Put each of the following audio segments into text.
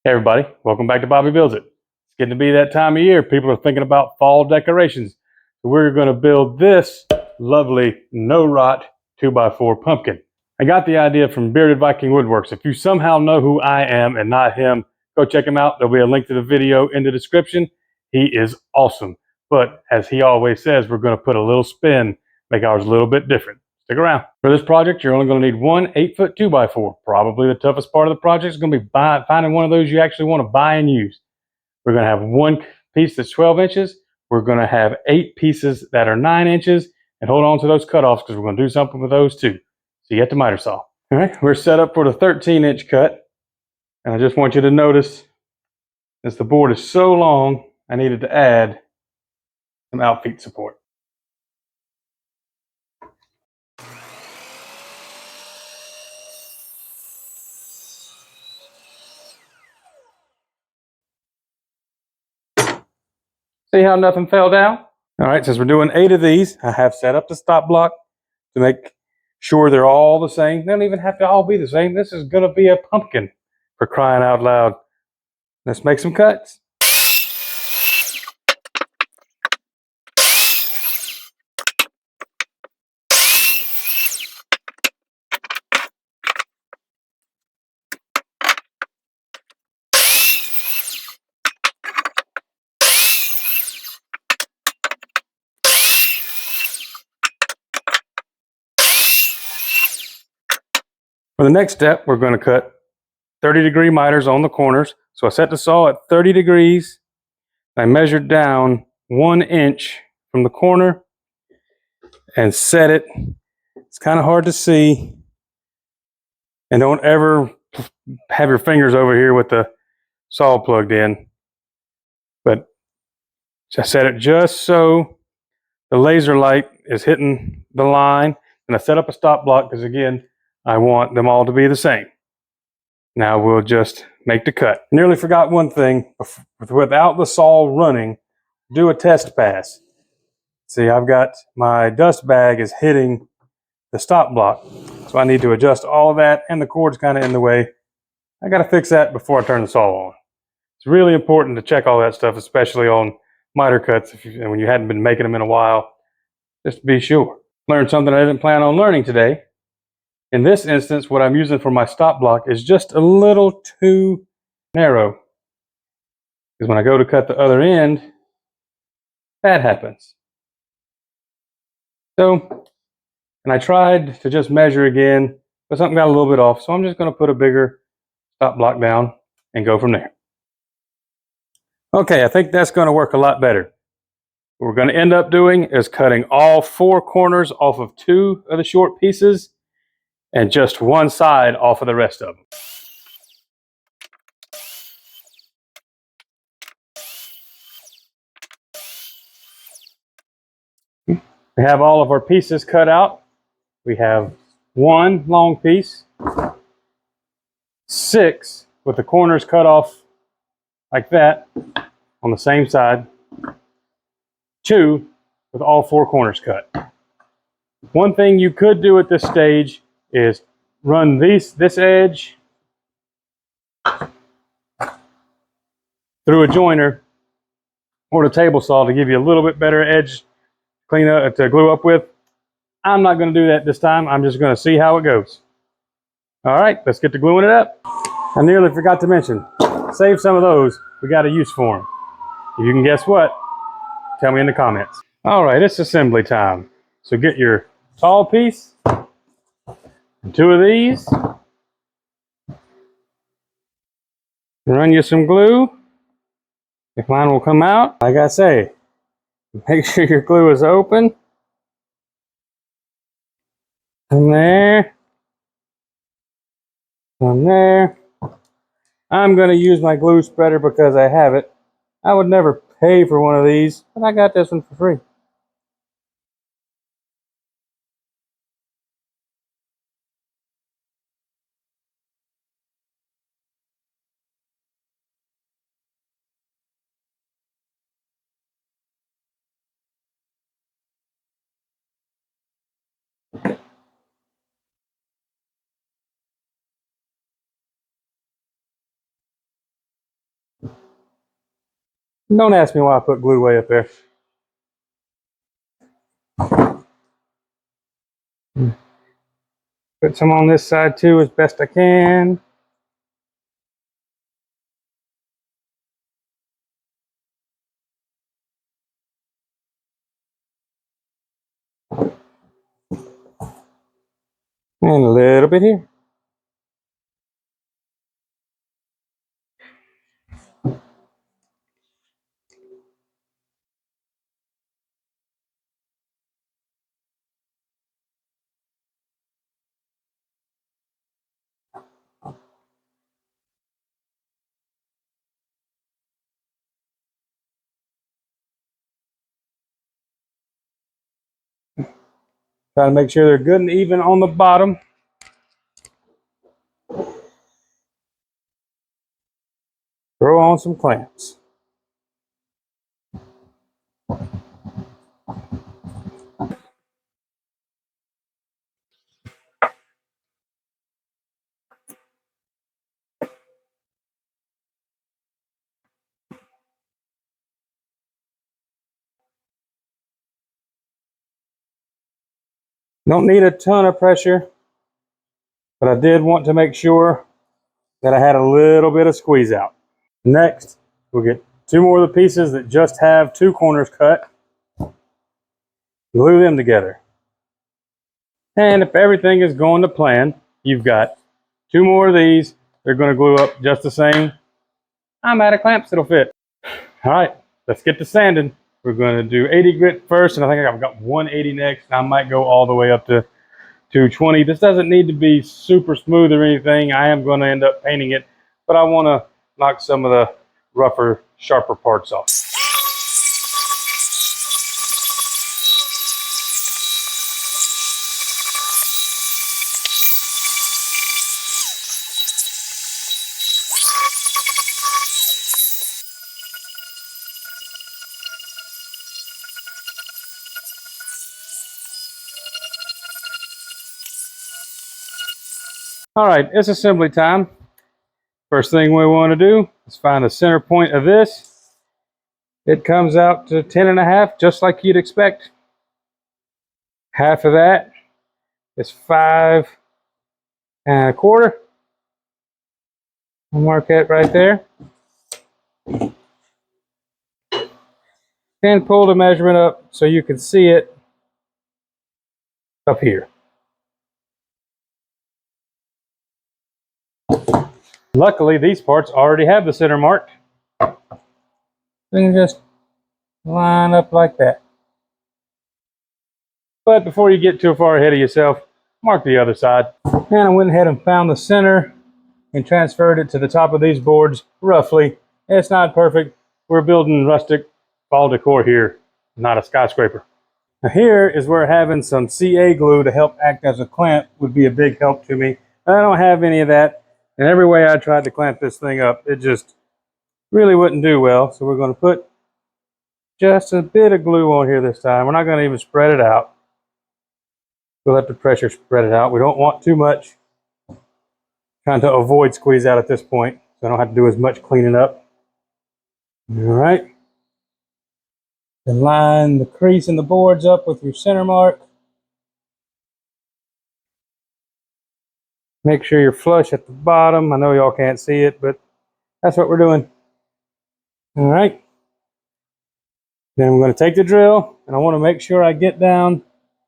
Hey everybody, welcome back to Bobby Builds It. It's getting to be that time of year. People are thinking about fall decorations. So we're going to build this lovely no-rot 2x4 pumpkin. I got the idea from Bearded Viking Woodworks. If you somehow know who I am and not him, go check him out. There'll be a link to the video in the description. He is awesome. But as he always says, we're going to put a little spin, make ours a little bit different. Stick around. For this project, you're only going to need one 8-foot 2x4. Probably the toughest part of the project is going to be finding one of those you actually want to buy and use. We're going to have one piece that's 12 inches. We're going to have 8 pieces that are 9 inches. And hold on to those cutoffs because we're going to do something with those too. See you at the miter saw. All right, we're set up for the 13-inch cut. And I just want you to notice, since the board is so long, I needed to add some outfeet support. See how nothing fell down? All right, since we're doing 8 of these, I have set up the stop block to make sure they're all the same. They don't even have to all be the same. This is going to be a pumpkin, for crying out loud. Let's make some cuts. For the next step, we're going to cut 30-degree miters on the corners. So I set the saw at 30 degrees. I measured down 1 inch from the corner and set it. It's kind of hard to see. And don't ever have your fingers over here with the saw plugged in. But I set it just so the laser light is hitting the line. And I set up a stop block because, again, I want them all to be the same. Now we'll just make the cut. Nearly forgot one thing. Without the saw running, do a test pass. See, I've got my dust bag is hitting the stop block. So I need to adjust all of that, and the cord's kind of in the way. I got to fix that before I turn the saw on. It's really important to check all that stuff, especially on miter cuts and when you hadn't been making them in a while, just to be sure. Learned something I didn't plan on learning today. In this instance, what I'm using for my stop block is just a little too narrow. Because when I go to cut the other end, that happens. So, and I tried to just measure again, but something got a little bit off. So I'm just going to put a bigger stop block down and go from there. Okay, I think that's going to work a lot better. What we're going to end up doing is cutting all 4 corners off of 2 of the short pieces and just one side off of the rest of them. We have all of our pieces cut out. We have 1 long piece, 6 with the corners cut off like that on the same side, 2 with all 4 corners cut. One thing you could do at this stage is run this edge through a joiner or the table saw to give you a little bit better edge to glue up with. I'm not going to do that this time. I'm just going to see how it goes. All right, let's get to gluing it up. I nearly forgot to mention, save some of those. We got a use for them. If you can guess what, tell me in the comments. All right, it's assembly time. So get your tall piece and 2 of these. Run you some glue. If mine will come out, like I say, make sure your glue is open. And there. And there. I'm going to use my glue spreader because I have it. I would never pay for one of these, but I got this one for free. Don't ask me why I put glue way up there. Put some on this side too as best I can. And a little bit here. Try to make sure they're good and even on the bottom. Throw on some clamps. Don't need a ton of pressure, but I did want to make sure that I had a little bit of squeeze out. Next, we'll get two more of the pieces that just have two corners cut. Glue them together. And if everything is going to plan, you've got two more of these. They're going to glue up just the same. I'm out of clamps that'll fit. All right, let's get to sanding. We're going to do 80 grit first, and I think I've got 180 next. I might go all the way up to 220. This doesn't need to be super smooth or anything. I am going to end up painting it, but I want to knock some of the rougher, sharper parts off. All right, it's assembly time. First thing we want to do is find the center point of this. It comes out to 10.5, just like you'd expect. Half of that is 5.25. I'll mark that right there. And pull the measurement up so you can see it up here. Luckily, these parts already have the center marked. You can just line up like that. But before you get too far ahead of yourself, mark the other side. And I went ahead and found the center and transferred it to the top of these boards roughly. It's not perfect. We're building rustic fall decor here, not a skyscraper. Now here is where having some CA glue to help act as a clamp would be a big help to me. I don't have any of that. And every way I tried to clamp this thing up, it just really wouldn't do well. So we're going to put just a bit of glue on here this time. We're not going to even spread it out. We'll let the pressure spread it out. We don't want too much. Trying to avoid squeeze out at this point, so I don't have to do as much cleaning up. All right. Then line the crease in the boards up with your center mark. Make sure you're flush at the bottom. I know y'all can't see it, but that's what we're doing. All right. Then I'm going to take the drill, and I want to make sure I get down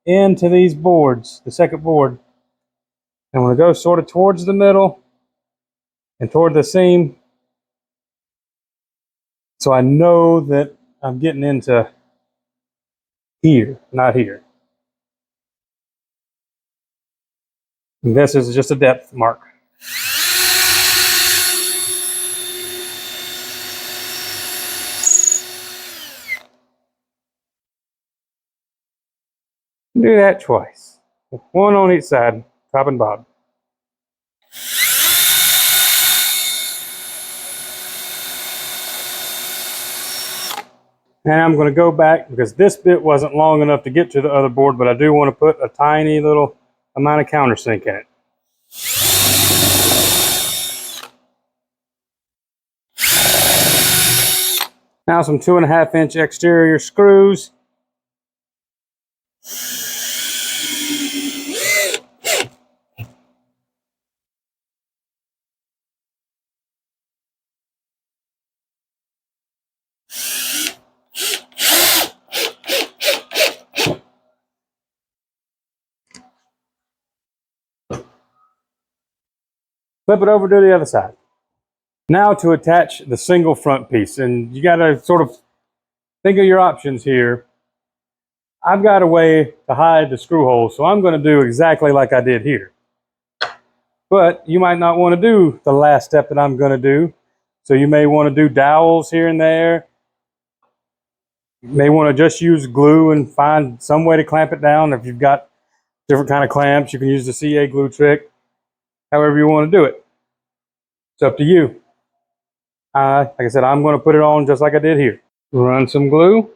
into these boards, the second board. I'm going to go sort of towards the middle and toward the seam, so I know that I'm getting into here, not here. And this is just a depth mark. Do that twice. One on each side, top and bottom. And I'm going to go back because this bit wasn't long enough to get to the other board, but I do want to put a tiny little amount of countersink in it. Now some 2.5-inch exterior screws. Flip it over to the other side. Now to attach the single front piece, and you got to sort of think of your options here. I've got a way to hide the screw holes, so I'm going to do exactly like I did here. But you might not want to do the last step that I'm going to do. So you may want to do dowels here and there. You may want to just use glue and find some way to clamp it down. If you've got different kind of clamps, you can use the CA glue trick. However you want to do it. It's up to you. Like I said, I'm going to put it on just like I did here. Run some glue.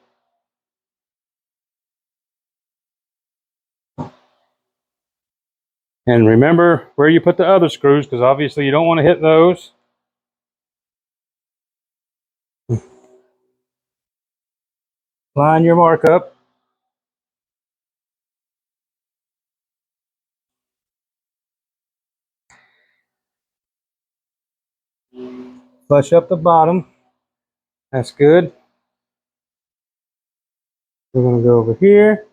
And remember where you put the other screws, because obviously you don't want to hit those. Line your mark up. Flush up the bottom. That's good. We're going to go over here.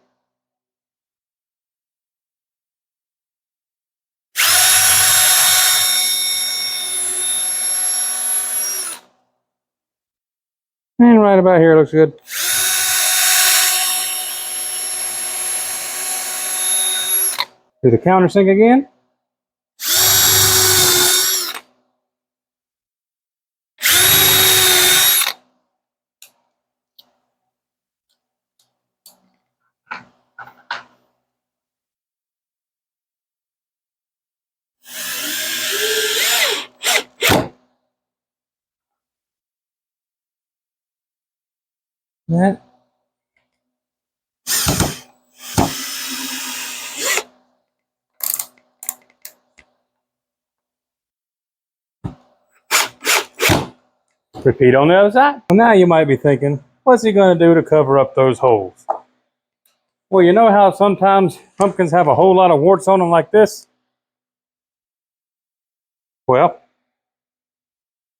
And right about here looks good. Do the countersink again. That. Repeat on the other side. Well, now you might be thinking, what's he going to do to cover up those holes? Well, you know how sometimes pumpkins have a whole lot of warts on them like this? Well,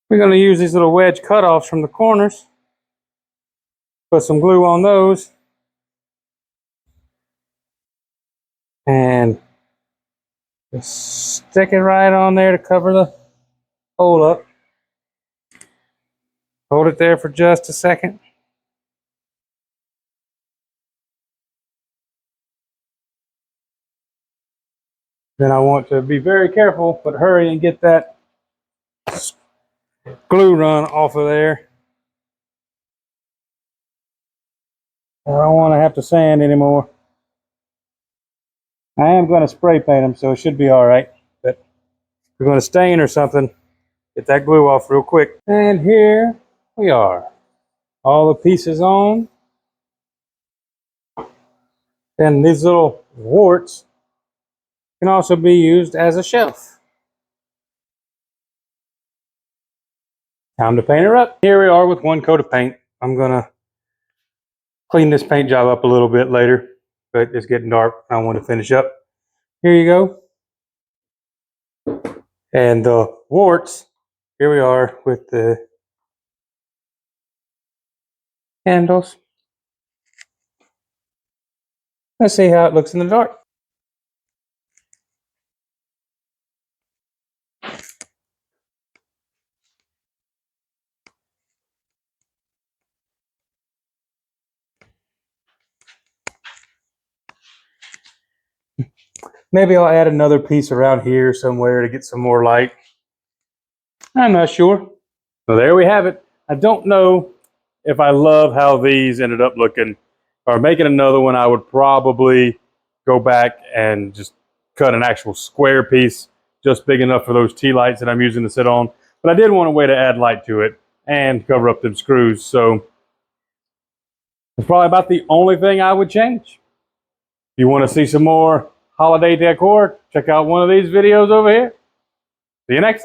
we're going to use these little wedge cutoffs from the corners. Put some glue on those. And just stick it right on there to cover the hole up. Hold it there for just a second. Then I want to be very careful, but hurry and get that glue run off of there. I don't want to have to sand anymore. I am going to spray paint them, so it should be all right. But if you're going to stain or something, get that glue off real quick. And here we are. All the pieces on. And these little warts can also be used as a shelf. Time to paint her up. Here we are with one coat of paint. I'm going to clean this paint job up a little bit later, but it's getting dark. I want to finish up. Here you go. And the warts, here we are with the handles. Let's see how it looks in the dark. Maybe I'll add another piece around here somewhere to get some more light. I'm not sure. So there we have it. I don't know if I love how these ended up looking. Or making another one, I would probably go back and just cut an actual square piece just big enough for those tea lights that I'm using to sit on. But I did want a way to add light to it and cover up them screws. So it's probably about the only thing I would change. If you want to see some more holiday decor, check out one of these videos over here. See you next time.